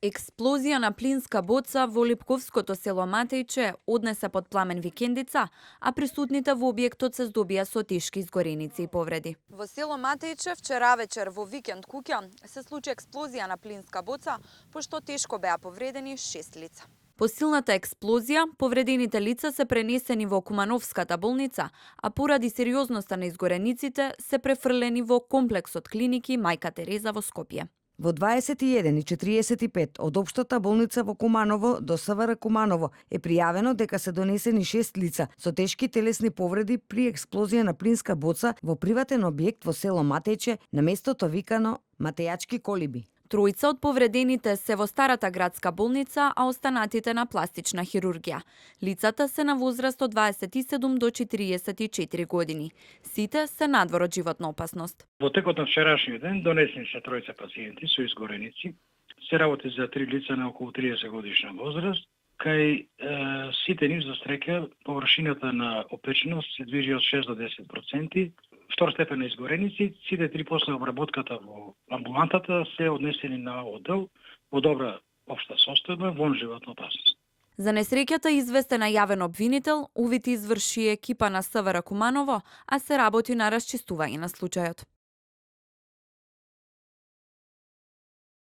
Експлозија на плинска боца во Липковското село Матејче однесе под пламен викендица, а присутните во објектот се здобија со тешки изгореници и повреди. Во село Матејче вчера вечер во викенд куќа се случи експлозија на плинска боца, пошто тешко беа повредени 6 лица. По силната експлозија, повредените лица се пренесени во Кумановската болница, а поради сериозноста на изгорениците се префрлени во комплексот клиники Мајка Тереза во Скопје. Во 21:45 од општата болница во Куманово до СВР Куманово е пријавено дека се донесени 6 лица со тешки телесни повреди при експлозија на плинска боца во приватен објект во село Матејче, на местото викано Матејачки колиби. Тројца од повредените се во старата градска болница, а останатите на пластична хирургија. Лицата се на возраст од 27 до 44 години. Сите се надвор од животна опасност. Во текот на вчерашниот ден донесени се тројца пациенти со изгореници. Се работи за 3 лица на околу 30 годишна возраст. Кај сите нив за среќа површината на опеченост се движи од 6 до 10%. Второстепени изгореници, сите 3 после обработката во амбулантата се однесени на оддел во добра општа состојба во животна опасност. За несреќата известен јавен обвинител, увити изврши екипа на СВР Куманово, а се работи на расчистување на случајот.